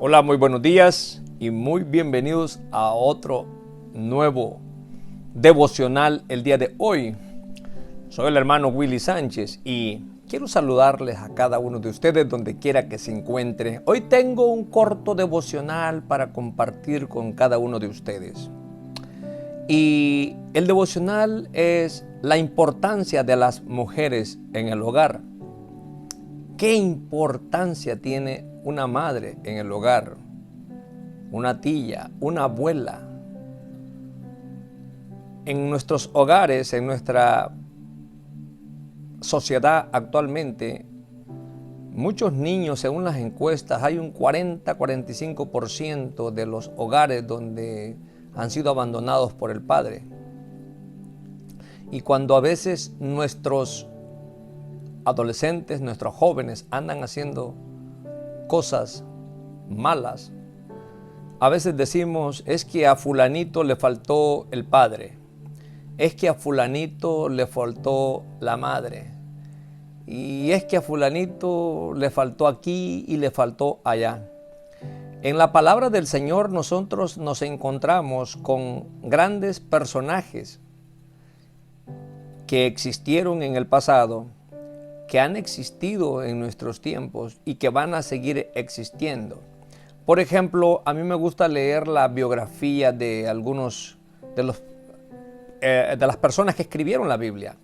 Hola, muy buenos días y muy bienvenidos a otro nuevo devocional el día de hoy. Soy el hermano Willy Sánchez y quiero saludarles a cada uno de ustedes donde quiera que se encuentre. Hoy tengo un corto devocional para compartir con cada uno de ustedes. Y el devocional es la importancia de las mujeres en el hogar. ¿Qué importancia tiene una madre en el hogar? Una tía, una abuela. En nuestros hogares, en nuestra sociedad actualmente, muchos niños, según las encuestas, hay un 40-45% de los hogares donde han sido abandonados por el padre. Y cuando a veces nuestros adolescentes, nuestros jóvenes andan haciendo cosas malas, a veces decimos, es que a fulanito le faltó el padre, es que a fulanito le faltó la madre, y es que a fulanito le faltó aquí y le faltó allá. En la palabra del Señor nosotros nos encontramos con grandes personajes que existieron en el pasado, que han existido en nuestros tiempos y que van a seguir existiendo. Por ejemplo, a mí me gusta leer la biografía de algunos de las personas que escribieron la Biblia.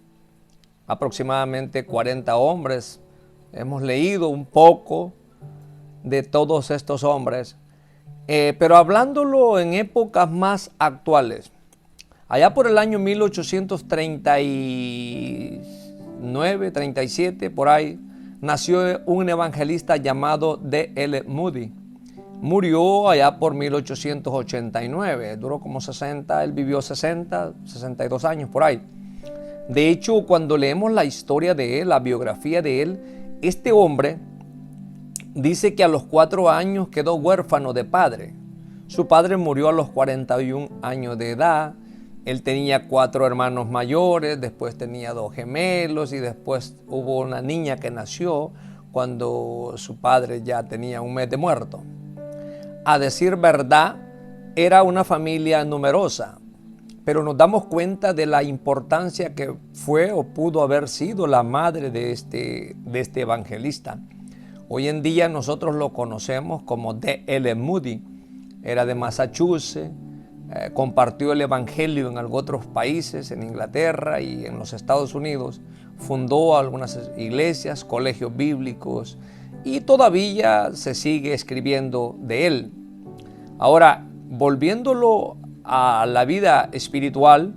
Aproximadamente 40 hombres. Hemos leído un poco de todos estos hombres, pero hablándolo en épocas más actuales. Allá por el año 1839-37, por ahí, nació un evangelista llamado D.L. Moody. Murió allá por 1889, duró como 60, él vivió 62 años por ahí. De hecho, cuando leemos la historia de él, la biografía de él, este hombre dice que a los 4 años quedó huérfano de padre. Su padre murió a los 41 años de edad. Él tenía 4 hermanos mayores, después tenía 2 gemelos y después hubo una niña que nació cuando su padre ya tenía un mes de muerto. A decir verdad, era una familia numerosa, pero nos damos cuenta de la importancia que fue o pudo haber sido la madre de este evangelista. Hoy en día nosotros lo conocemos como D.L. Moody. Era de Massachusetts. Compartió el evangelio en otros países, en Inglaterra y en los Estados Unidos, fundó algunas iglesias, colegios bíblicos y todavía se sigue escribiendo de él. Ahora, volviéndolo a la vida espiritual,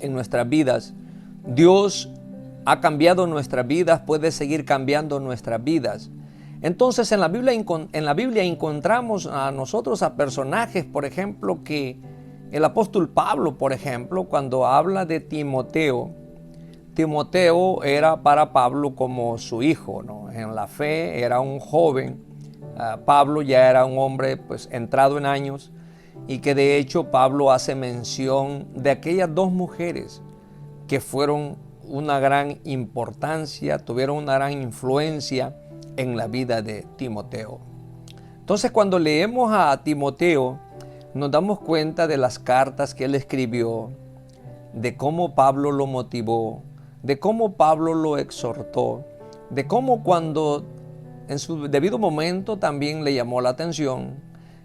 en nuestras vidas, Dios ha cambiado nuestras vidas, puede seguir cambiando nuestras vidas. Entonces en la Biblia encontramos a nosotros a personajes, por ejemplo, que el apóstol Pablo, por ejemplo, cuando habla de Timoteo, Timoteo era para Pablo como su hijo, ¿no? En la fe era un joven, Pablo ya era un hombre pues entrado en años y que de hecho Pablo hace mención de aquellas 2 mujeres que fueron una gran importancia, tuvieron una gran influencia en la vida de Timoteo. Entonces, cuando leemos a Timoteo, nos damos cuenta de las cartas que él escribió, de cómo Pablo lo motivó, de cómo Pablo lo exhortó, de cómo cuando en su debido momento también le llamó la atención,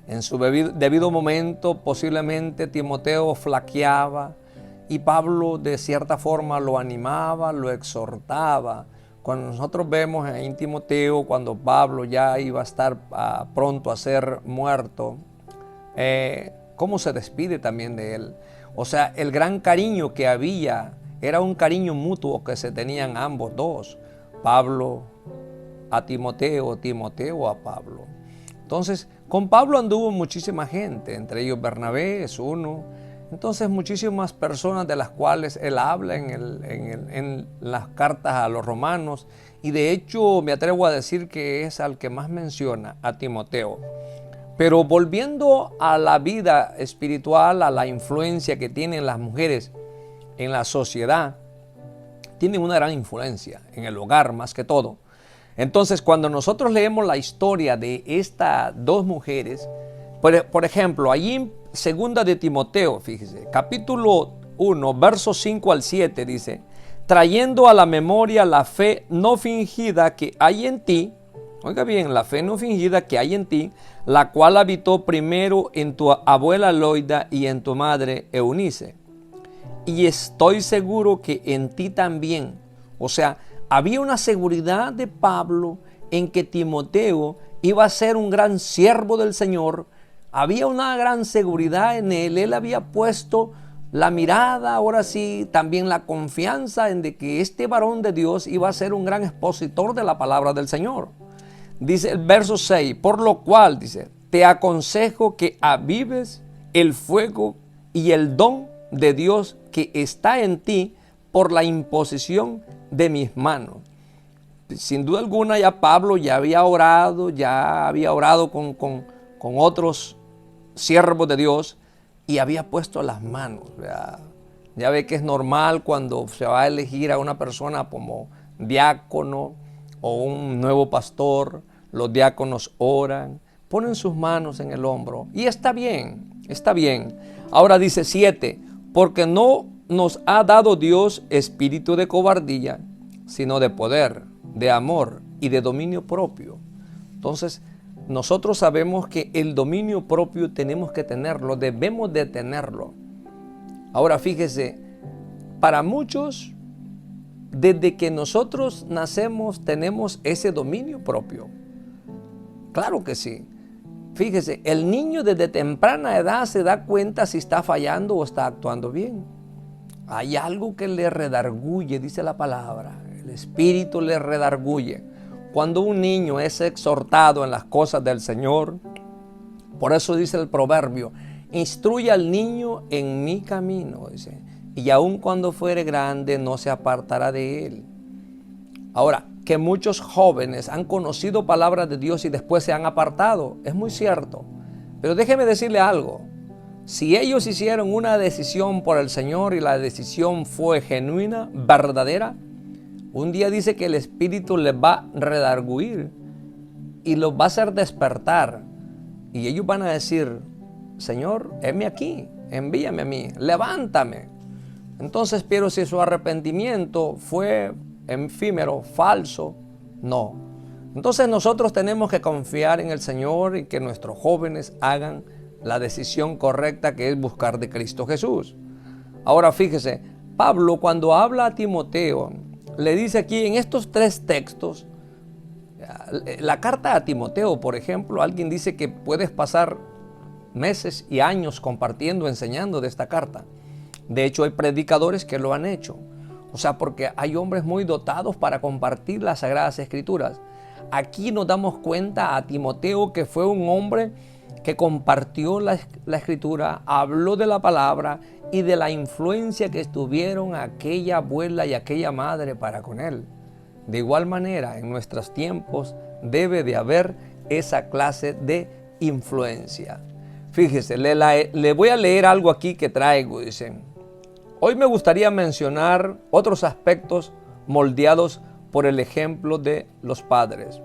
en su debido momento posiblemente Timoteo flaqueaba y Pablo de cierta forma lo animaba, lo exhortaba. Cuando nosotros vemos en Timoteo, cuando Pablo ya iba a estar pronto a ser muerto, cómo se despide también de él. O sea, el gran cariño que había era un cariño mutuo que se tenían ambos dos. Pablo a Timoteo, Timoteo a Pablo. Entonces, con Pablo anduvo muchísima gente, entre ellos Bernabé es uno. Entonces muchísimas personas de las cuales él habla en las cartas a los romanos y de hecho me atrevo a decir que es al que más menciona, a Timoteo. Pero volviendo a la vida espiritual, a la influencia que tienen las mujeres en la sociedad, tienen una gran influencia en el hogar más que todo. Entonces, cuando nosotros leemos la historia de estas dos mujeres, por ejemplo, allí en 2 de Timoteo, fíjese, capítulo 1, versos 5 al 7, dice: trayendo a la memoria la fe no fingida que hay en ti, oiga bien, la fe no fingida que hay en ti, la cual habitó primero en tu abuela Loida y en tu madre Eunice. Y estoy seguro que en ti también. O sea, había una seguridad de Pablo en que Timoteo iba a ser un gran siervo del Señor. Había una gran seguridad en él. Él había puesto la mirada, ahora sí, también la confianza en de que este varón de Dios iba a ser un gran expositor de la palabra del Señor. Dice el verso 6, por lo cual, dice, te aconsejo que avives el fuego y el don de Dios que está en ti por la imposición de mis manos. Sin duda alguna ya Pablo ya había orado con otros siervos de Dios y había puesto las manos. Ya ve que es normal cuando se va a elegir a una persona como diácono o un nuevo pastor, los diáconos oran, ponen sus manos en el hombro y está bien, está bien. Ahora dice 7, porque no nos ha dado Dios espíritu de cobardía, sino de poder, de amor y de dominio propio. Entonces, nosotros sabemos que el dominio propio tenemos que tenerlo, debemos de tenerlo. Ahora fíjese, para muchos, desde que nosotros nacemos tenemos ese dominio propio. Claro que sí. Fíjese, el niño desde temprana edad se da cuenta si está fallando o está actuando bien. Hay algo que le redarguye, dice la palabra. El espíritu le redarguye. Cuando un niño es exhortado en las cosas del Señor, por eso dice el proverbio, instruye al niño en mi camino, dice, y aun cuando fuere grande no se apartará de él. Ahora, que muchos jóvenes han conocido palabras de Dios y después se han apartado, es muy cierto. Pero déjeme decirle algo, si ellos hicieron una decisión por el Señor y la decisión fue genuina, verdadera, un día dice que el Espíritu les va a redarguir y los va a hacer despertar. Y ellos van a decir, Señor, heme aquí, envíame a mí, levántame. Entonces, pero si su arrepentimiento fue efímero, falso, no. Entonces nosotros tenemos que confiar en el Señor y que nuestros jóvenes hagan la decisión correcta, que es buscar de Cristo Jesús. Ahora fíjese, Pablo cuando habla a Timoteo, le dice aquí en estos 3 textos, la carta a Timoteo, por ejemplo, alguien dice que puedes pasar meses y años compartiendo, enseñando de esta carta. De hecho, hay predicadores que lo han hecho. O sea, porque hay hombres muy dotados para compartir las Sagradas Escrituras. Aquí nos damos cuenta a Timoteo que fue un hombre que compartió la Escritura, habló de la palabra y de la influencia que estuvieron aquella abuela y aquella madre para con él. De igual manera, en nuestros tiempos debe de haber esa clase de influencia. Fíjese, le voy a leer algo aquí que traigo, dicen. Hoy me gustaría mencionar otros aspectos moldeados por el ejemplo de los padres,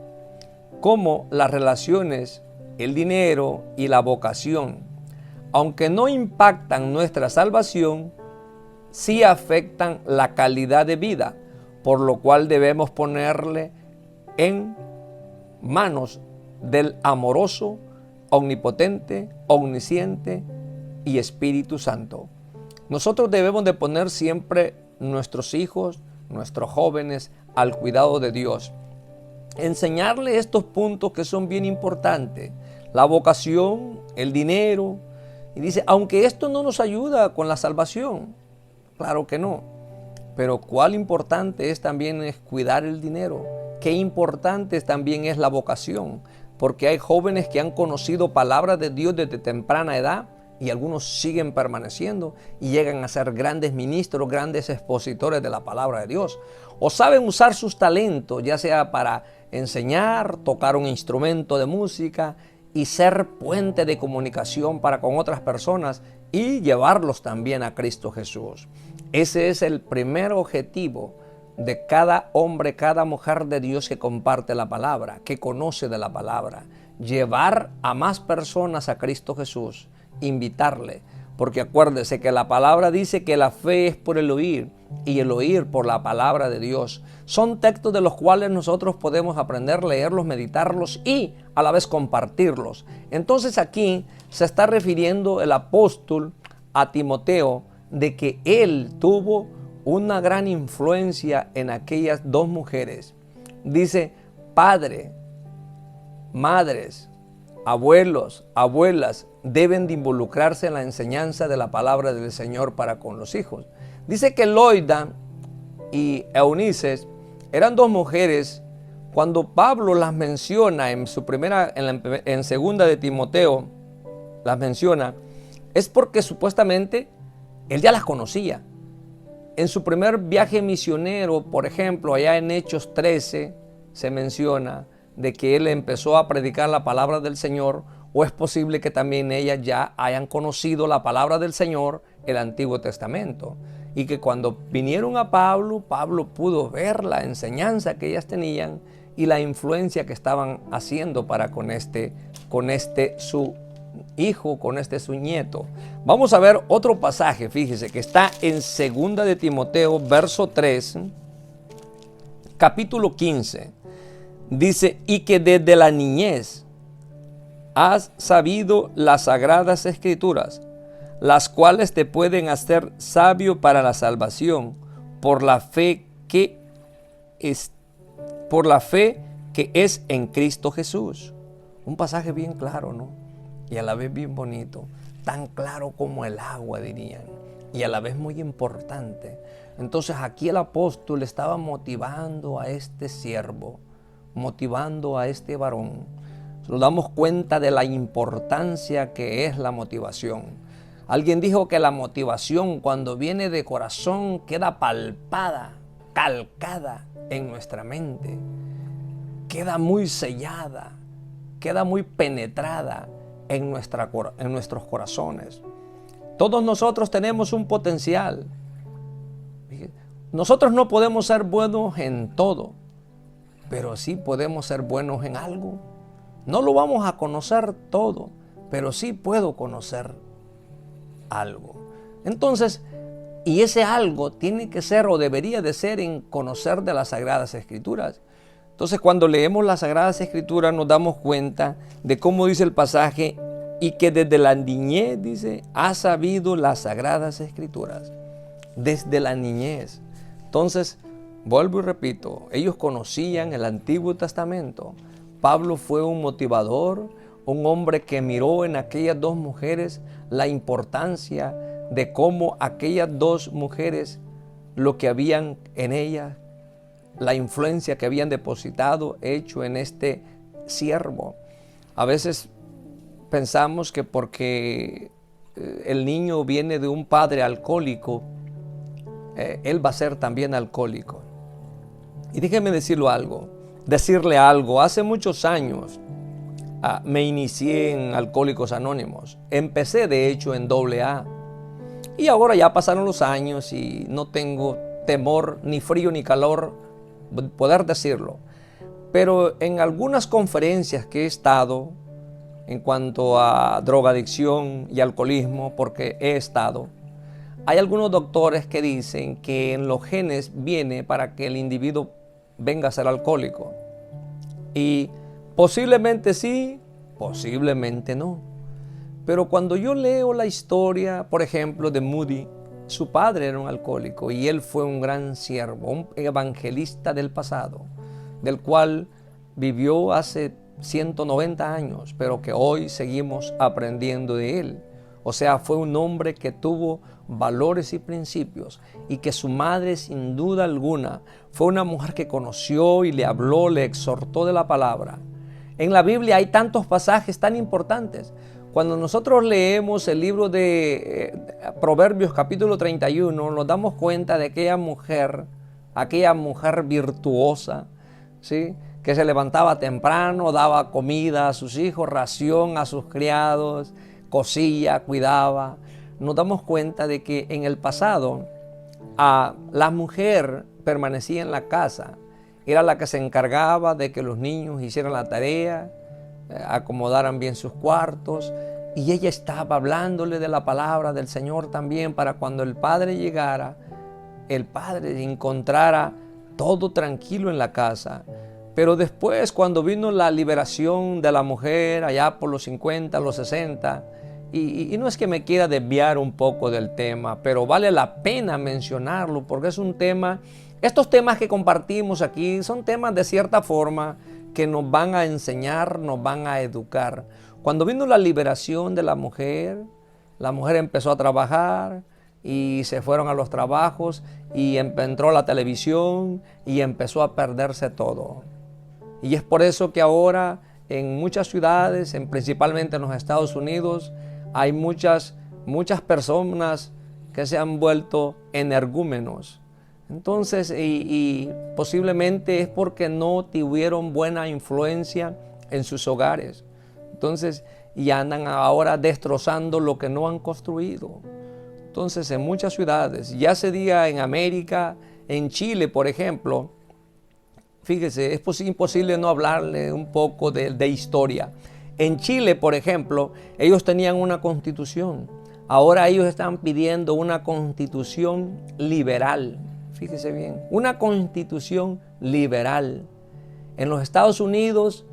como las relaciones, el dinero y la vocación, aunque no impactan nuestra salvación, sí afectan la calidad de vida, por lo cual debemos ponerle en manos del amoroso, omnipotente, omnisciente y Espíritu Santo. Nosotros debemos de poner siempre nuestros hijos, nuestros jóvenes al cuidado de Dios. Enseñarle estos puntos que son bien importantes. La vocación, el dinero. Y dice, aunque esto no nos ayuda con la salvación, claro que no. Pero cuál importante es también es cuidar el dinero. Qué importante también es la vocación. Porque hay jóvenes que han conocido palabras de Dios desde temprana edad y algunos siguen permaneciendo y llegan a ser grandes ministros, grandes expositores de la palabra de Dios. O saben usar sus talentos, ya sea para enseñar, tocar un instrumento de música y ser puente de comunicación para con otras personas y llevarlos también a Cristo Jesús. Ese es el primer objetivo de cada hombre, cada mujer de Dios que comparte la palabra, que conoce de la palabra. Llevar a más personas a Cristo Jesús, invitarle, porque acuérdese que la palabra dice que la fe es por el oír y el oír por la palabra de Dios. Son textos de los cuales nosotros podemos aprender, leerlos, meditarlos y a la vez compartirlos. Entonces aquí se está refiriendo el apóstol a Timoteo de que él tuvo una gran influencia en aquellas dos mujeres. Dice, padre, madres, abuelos, abuelas deben de involucrarse en la enseñanza de la palabra del Señor para con los hijos. Dice que Loida y Eunice eran dos mujeres. Cuando Pablo las menciona en segunda de Timoteo, las menciona, es porque supuestamente él ya las conocía. En su primer viaje misionero, por ejemplo, allá en Hechos 13, se menciona de que él empezó a predicar la palabra del Señor, o es posible que también ellas ya hayan conocido la palabra del Señor, el Antiguo Testamento, y que cuando vinieron a Pablo, Pablo pudo ver la enseñanza que ellas tenían y la influencia que estaban haciendo para con este su hijo, con este su nieto. Vamos a ver otro pasaje, fíjese, que está en segunda de Timoteo, verso 3, capítulo 15. Dice, y que desde la niñez has sabido las sagradas escrituras, las cuales te pueden hacer sabio para la salvación por la fe que es en Cristo Jesús. Un pasaje bien claro, ¿no? Y a la vez bien bonito, tan claro como el agua, dirían, y a la vez muy importante. Entonces aquí el apóstol estaba motivando a este siervo, motivando a este varón. Nos damos cuenta de la importancia que es la motivación. Alguien dijo que la motivación, cuando viene de corazón, queda palpada, calcada en nuestra mente, queda muy sellada, queda muy penetrada en nuestros corazones. Todos nosotros tenemos un potencial. Nosotros no podemos ser buenos en todo, pero sí podemos ser buenos en algo. No lo vamos a conocer todo, pero sí puedo conocer algo. Entonces, y ese algo tiene que ser o debería de ser en conocer de las Sagradas Escrituras. Entonces, cuando leemos las Sagradas Escrituras nos damos cuenta de cómo dice el pasaje, y que desde la niñez, dice, ha sabido las Sagradas Escrituras. Desde la niñez. Entonces, vuelvo y repito, ellos conocían el Antiguo Testamento. Pablo fue un motivador, un hombre que miró en aquellas dos mujeres la importancia de cómo aquellas dos mujeres, lo que habían en ellas, la influencia que habían depositado, hecho en este siervo. A veces pensamos que porque el niño viene de un padre alcohólico, él va a ser también alcohólico. Y déjeme decirle algo. Hace muchos años me inicié en Alcohólicos Anónimos. Empecé de hecho en AA. Y ahora ya pasaron los años y no tengo temor, ni frío, ni calor, poder decirlo. Pero en algunas conferencias que he estado en cuanto a drogadicción y alcoholismo, porque he estado, hay algunos doctores que dicen que en los genes viene para que el individuo venga a ser alcohólico. Y posiblemente sí, posiblemente no. Pero cuando yo leo la historia, por ejemplo, de Moody, su padre era un alcohólico y él fue un gran siervo, un evangelista del pasado, del cual vivió hace 190 años, pero que hoy seguimos aprendiendo de él. O sea, fue un hombre que tuvo valores y principios y que su madre, sin duda alguna, fue una mujer que conoció y le habló, le exhortó de la palabra. En la Biblia hay tantos pasajes tan importantes. Cuando nosotros leemos el libro de Proverbios capítulo 31, nos damos cuenta de aquella mujer virtuosa, ¿sí?, que se levantaba temprano, daba comida a sus hijos, ración a sus criados, cosía, cuidaba. Nos damos cuenta de que en el pasado la mujer permanecía en la casa. Era la que se encargaba de que los niños hicieran la tarea, acomodaran bien sus cuartos, y ella estaba hablándole de la palabra del Señor también, para cuando el padre llegara, el padre encontrara todo tranquilo en la casa. Pero después, cuando vino la liberación de la mujer, allá por los 50, los 60, y no es que me quiera desviar un poco del tema, pero vale la pena mencionarlo, porque es un tema, estos temas que compartimos aquí son temas de cierta forma que nos van a enseñar, nos van a educar. Cuando vino la liberación de la mujer empezó a trabajar y se fueron a los trabajos y entró la televisión y empezó a perderse todo. Y es por eso que ahora en muchas ciudades, principalmente en los Estados Unidos, hay muchas personas que se han vuelto energúmenos. Entonces, y posiblemente es porque no tuvieron buena influencia en sus hogares. Entonces, y andan ahora destrozando lo que no han construido. Entonces, en muchas ciudades, ya se diga en América, en Chile, por ejemplo, fíjese, es imposible no hablarle un poco de historia. En Chile, por ejemplo, ellos tenían una constitución. Ahora ellos están pidiendo una constitución liberal. Fíjese bien, una constitución liberal. En los Estados Unidos,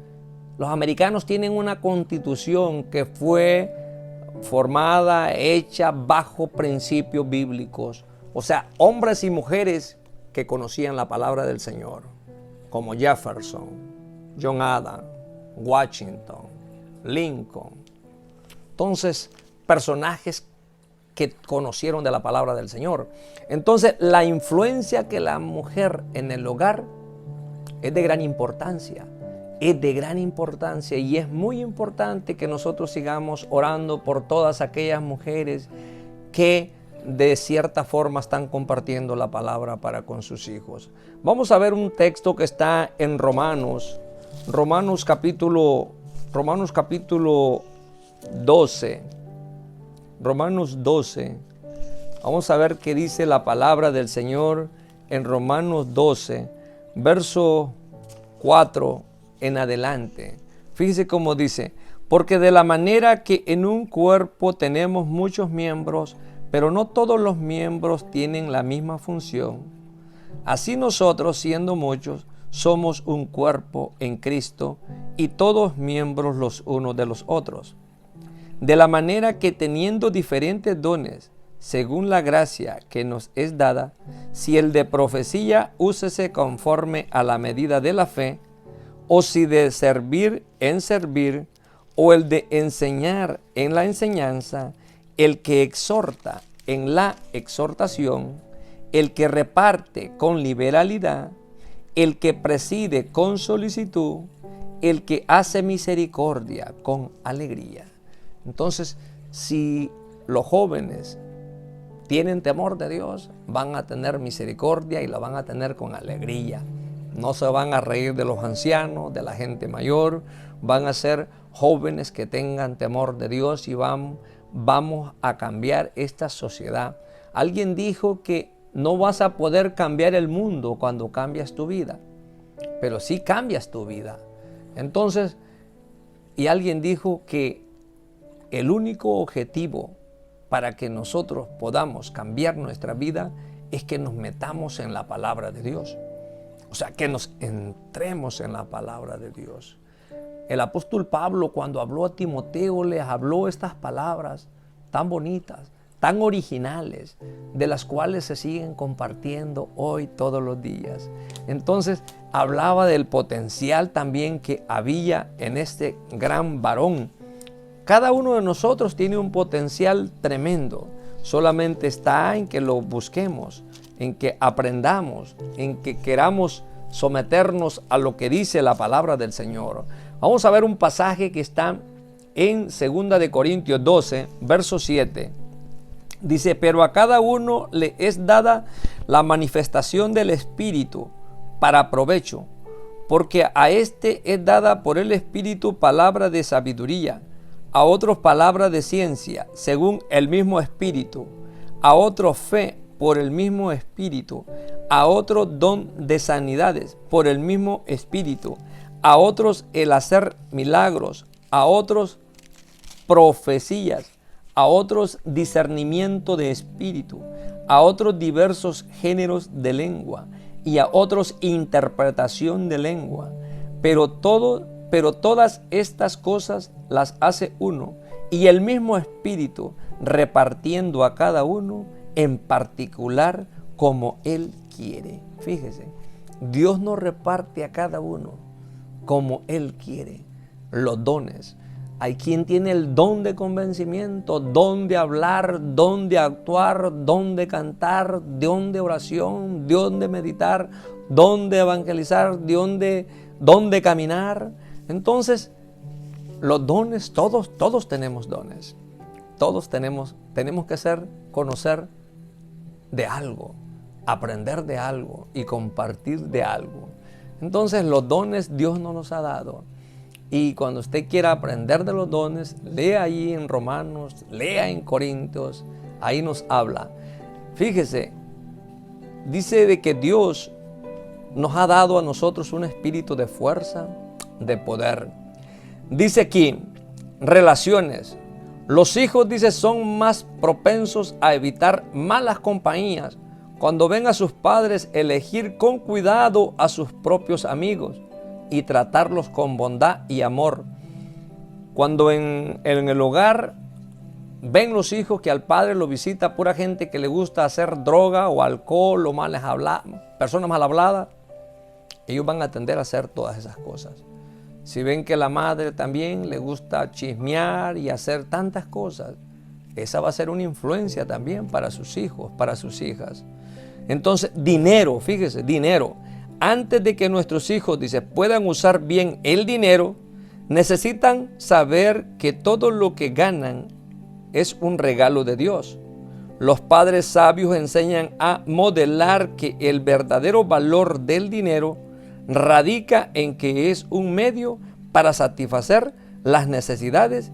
los americanos tienen una constitución que fue formada, hecha bajo principios bíblicos. O sea, hombres y mujeres que conocían la palabra del Señor, como Jefferson, John Adams, Washington, Lincoln. Entonces, personajes que conocieron de la palabra del Señor. Entonces, la influencia que la mujer en el hogar es de gran importancia. Es de gran importancia, y es muy importante que nosotros sigamos orando por todas aquellas mujeres que de cierta forma están compartiendo la palabra para con sus hijos. Vamos a ver un texto que está en Romanos capítulo 12. Romanos 12. Vamos a ver qué dice la palabra del Señor en Romanos 12, verso 4 en adelante. Fíjese cómo dice: porque de la manera que en un cuerpo tenemos muchos miembros, pero no todos los miembros tienen la misma función, así nosotros, siendo muchos, somos un cuerpo en Cristo, y todos miembros los unos de los otros. De la manera que teniendo diferentes dones, según la gracia que nos es dada, si el de profecía, úsese conforme a la medida de la fe, o si de servir en servir, o el de enseñar en la enseñanza, el que exhorta en la exhortación, el que reparte con liberalidad, el que preside con solicitud, el que hace misericordia con alegría. Entonces, si los jóvenes tienen temor de Dios, van a tener misericordia y la van a tener con alegría. No se van a reír de los ancianos, de la gente mayor. Van a ser jóvenes que tengan temor de Dios, y vamos a cambiar esta sociedad. Alguien dijo que no vas a poder cambiar el mundo cuando cambias tu vida, pero sí cambias tu vida. Entonces, y alguien dijo que el único objetivo para que nosotros podamos cambiar nuestra vida es que nos metamos en la palabra de Dios. O sea, que nos entremos en la palabra de Dios. El apóstol Pablo, cuando habló a Timoteo, les habló estas palabras tan bonitas, tan originales, de las cuales se siguen compartiendo hoy todos los días. Entonces, hablaba del potencial también que había en este gran varón. Cada uno de nosotros tiene un potencial tremendo. Solamente está en que lo busquemos, en que aprendamos, en que queramos someternos a lo que dice la palabra del Señor. Vamos a ver un pasaje que está en 2 de Corintios 12, verso 7. Dice: pero a cada uno le es dada la manifestación del Espíritu para provecho, porque a este es dada por el Espíritu palabra de sabiduría, a otros palabra de ciencia, según el mismo Espíritu, a otros fe por el mismo Espíritu, a otros don de sanidades por el mismo Espíritu, a otros el hacer milagros, a otros profecías, a otros discernimiento de espíritu, a otros diversos géneros de lengua y a otros interpretación de lengua. Pero todas estas cosas las hace uno y el mismo Espíritu, repartiendo a cada uno en particular como Él quiere. Fíjese, Dios nos reparte a cada uno como Él quiere los dones. Hay quien tiene el don de convencimiento, don de hablar, don de actuar, don de cantar, don de oración, don de meditar, don de evangelizar, don de caminar. Entonces, los dones, todos tenemos dones. Todos tenemos que conocer de algo, aprender de algo y compartir de algo. Entonces, los dones Dios nos los ha dado. Y cuando usted quiera aprender de los dones, lea allí en Romanos, lea en Corintios, ahí nos habla. Fíjese, dice de que Dios nos ha dado a nosotros un espíritu de fuerza, de poder. Dice aquí, relaciones. Los hijos, dice, son más propensos a evitar malas compañías cuando ven a sus padres elegir con cuidado a sus propios amigos y tratarlos con bondad y amor. Cuando en el hogar ven los hijos que al padre lo visita pura gente que le gusta hacer droga o alcohol o personas mal habladas, ellos van a tender a hacer todas esas cosas. Si ven que la madre también le gusta chismear y hacer tantas cosas, esa va a ser una influencia también para sus hijos, para sus hijas. Entonces, dinero, fíjese, dinero. Antes de que nuestros hijos, dice, puedan usar bien el dinero, necesitan saber que todo lo que ganan es un regalo de Dios. Los padres sabios enseñan a modelar que el verdadero valor del dinero radica en que es un medio para satisfacer las necesidades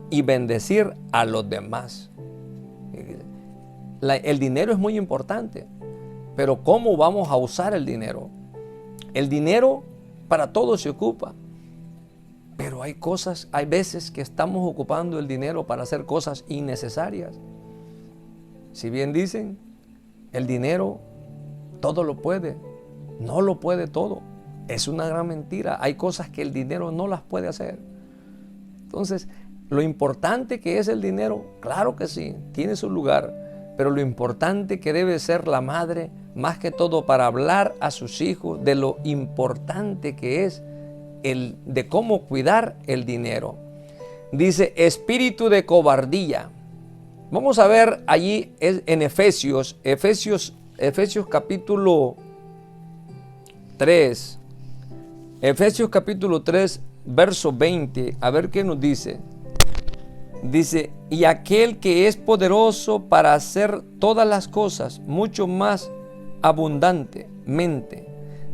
y bendecir a los demás. El dinero es muy importante, pero ¿cómo vamos a usar el dinero? El dinero para todo se ocupa, pero hay veces que estamos ocupando el dinero para hacer cosas innecesarias. Si bien dicen, el dinero todo lo puede, no lo puede todo. Es una gran mentira. Hay cosas que el dinero no las puede hacer. Entonces, lo importante que es el dinero, claro que sí, tiene su lugar, pero lo importante que debe ser la madre, más que todo para hablar a sus hijos de lo importante que es de cómo cuidar el dinero. Dice, espíritu de cobardía. Vamos a ver allí en Efesios capítulo 3. Efesios capítulo 3, verso 20, a ver qué nos dice. Dice, y aquel que es poderoso para hacer todas las cosas mucho más abundantemente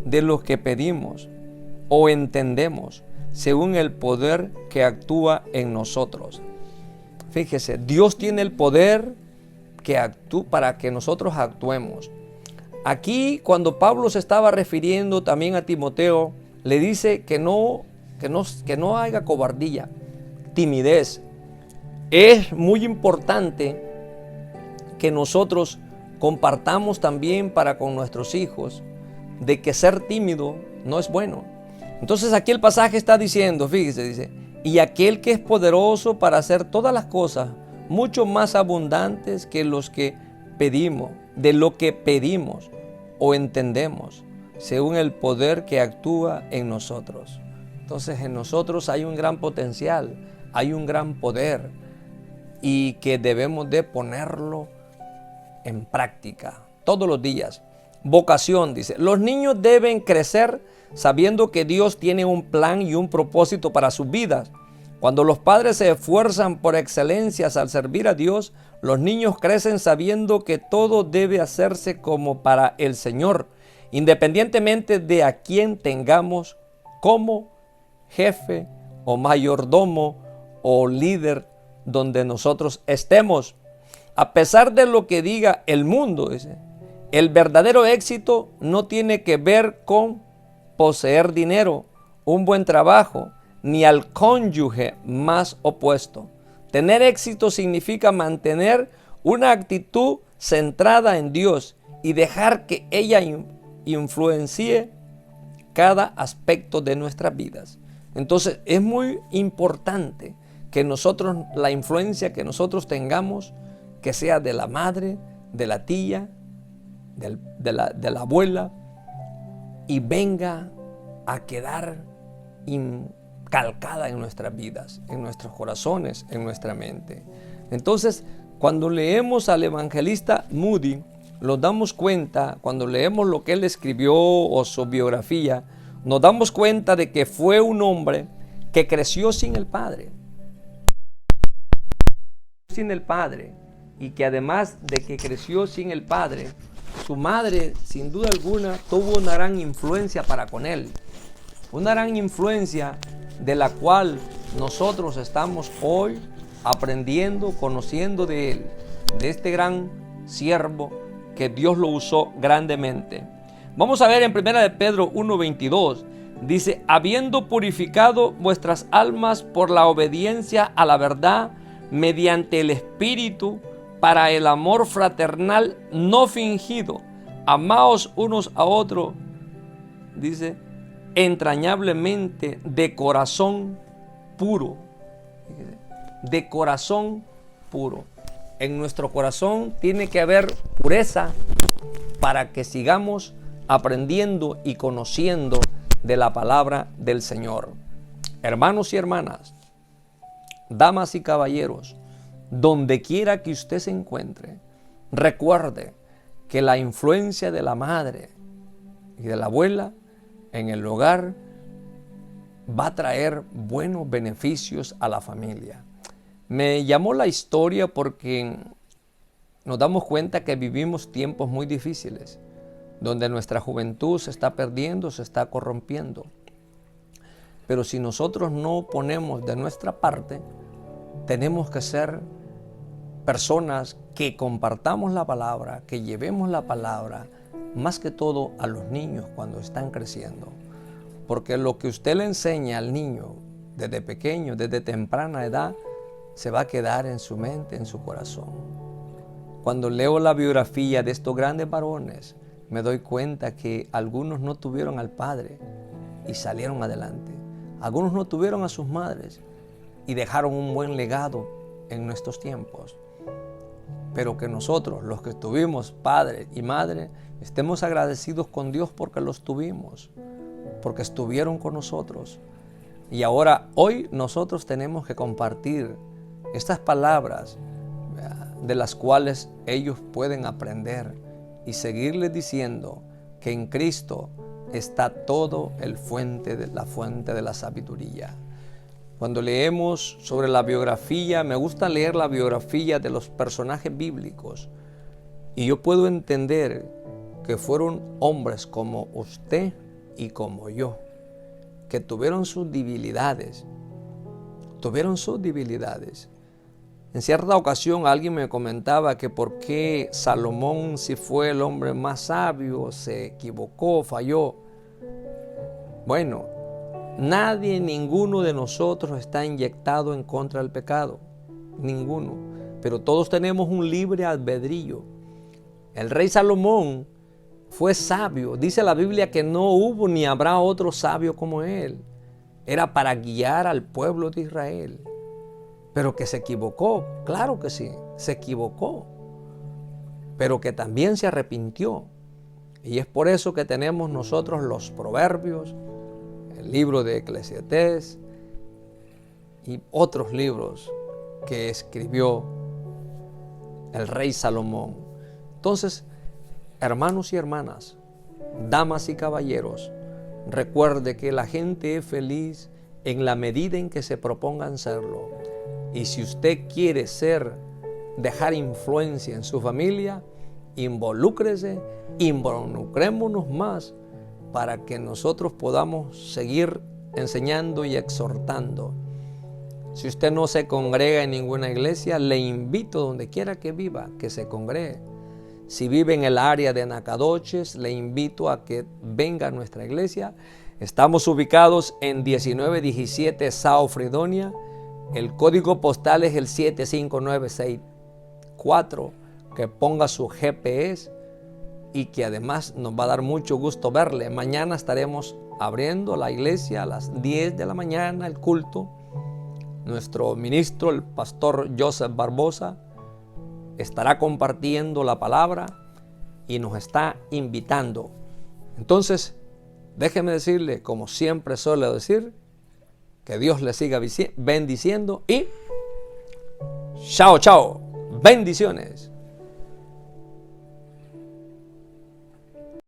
de lo que pedimos o entendemos, según el poder que actúa en nosotros. Fíjese, Dios tiene el poder para que nosotros actuemos. Aquí, cuando Pablo se estaba refiriendo también a Timoteo, le dice que no haya cobardía, timidez. Es muy importante que nosotros compartamos también para con nuestros hijos de que ser tímido no es bueno. Entonces aquí el pasaje está diciendo, fíjese, dice, y aquel que es poderoso para hacer todas las cosas mucho más abundantes que los que pedimos, de lo que pedimos o entendemos, según el poder que actúa en nosotros. Entonces en nosotros hay un gran potencial, hay un gran poder y que debemos de ponerlo en práctica todos los días. Vocación, dice, los niños deben crecer sabiendo que Dios tiene un plan y un propósito para sus vidas. Cuando los padres se esfuerzan por excelencias al servir a Dios, los niños crecen sabiendo que todo debe hacerse como para el Señor, independientemente de a quién tengamos como jefe o mayordomo o líder donde nosotros estemos. A pesar de lo que diga el mundo, dice, El verdadero éxito no tiene que ver con poseer dinero, un buen trabajo, ni al cónyuge más opuesto. Tener éxito significa mantener una actitud centrada en Dios y dejar que ella influencie cada aspecto de nuestras vidas. Entonces es muy importante que nosotros, la influencia que nosotros tengamos, que sea de la madre, de la tía, de la abuela, y venga a quedar calcada en nuestras vidas, en nuestros corazones, en nuestra mente. Entonces, cuando leemos al evangelista Moody, nos damos cuenta, cuando leemos lo que él escribió o su biografía, nos damos cuenta de que fue un hombre que creció sin el padre. Sin el padre, y que además de que creció sin el padre, su madre, sin duda alguna, tuvo una gran influencia para con él. Una gran influencia de la cual nosotros estamos hoy aprendiendo, conociendo de él, de este gran siervo que Dios lo usó grandemente. Vamos a ver en 1 de Pedro 1:22, dice: habiendo purificado vuestras almas por la obediencia a la verdad, mediante el Espíritu, para el amor fraternal no fingido, amaos unos a otros, dice, entrañablemente, de corazón puro. De corazón puro. En nuestro corazón tiene que haber pureza para que sigamos aprendiendo y conociendo de la palabra del Señor. Hermanos y hermanas, damas y caballeros, donde quiera que usted se encuentre, recuerde que la influencia de la madre y de la abuela en el hogar va a traer buenos beneficios a la familia. Me llamó la historia porque nos damos cuenta que vivimos tiempos muy difíciles, donde nuestra juventud se está perdiendo, se está corrompiendo. Pero si nosotros no ponemos de nuestra parte, tenemos que ser personas que compartamos la palabra, que llevemos la palabra, más que todo a los niños cuando están creciendo. Porque lo que usted le enseña al niño desde pequeño, desde temprana edad, se va a quedar en su mente, en su corazón. Cuando leo la biografía de estos grandes varones, me doy cuenta que algunos no tuvieron al padre y salieron adelante. Algunos no tuvieron a sus madres y dejaron un buen legado en nuestros tiempos. Pero que nosotros, los que tuvimos padre y madre, estemos agradecidos con Dios porque los tuvimos, porque estuvieron con nosotros. Y ahora, hoy nosotros tenemos que compartir estas palabras de las cuales ellos pueden aprender y seguirles diciendo que en Cristo está todo la fuente de la sabiduría. Cuando leemos sobre la biografía, me gusta leer la biografía de los personajes bíblicos y yo puedo entender que fueron hombres como usted y como yo, que tuvieron sus debilidades. En cierta ocasión alguien me comentaba que por qué Salomón, si fue el hombre más sabio, se equivocó, falló. Bueno, ninguno de nosotros está inyectado en contra del pecado, ninguno, pero todos tenemos un libre albedrío. El rey Salomón fue sabio, dice la Biblia que no hubo ni habrá otro sabio como él. Era para guiar al pueblo de Israel. Pero que se equivocó, claro que sí, se equivocó, pero que también se arrepintió. Y es por eso que tenemos nosotros los proverbios, el libro de Eclesiastés y otros libros que escribió el rey Salomón. Entonces, hermanos y hermanas, damas y caballeros, recuerde que la gente es feliz en la medida en que se propongan serlo. Y si usted quiere dejar influencia en su familia, involucrémonos más para que nosotros podamos seguir enseñando y exhortando. Si usted no se congrega en ninguna iglesia, le invito donde quiera que viva, que se congregue. Si vive en el área de Nacogdoches, le invito a que venga a nuestra iglesia. Estamos ubicados en 1917 South Fredonia. El código postal es el 75964. Que ponga su GPS y que además nos va a dar mucho gusto verle. Mañana estaremos abriendo la iglesia a las 10 de la mañana, el culto. Nuestro ministro, el pastor Joseph Barbosa, estará compartiendo la palabra y nos está invitando. Entonces, déjeme decirle, como siempre suelo decir, que Dios le siga bendiciendo y chao, chao, bendiciones.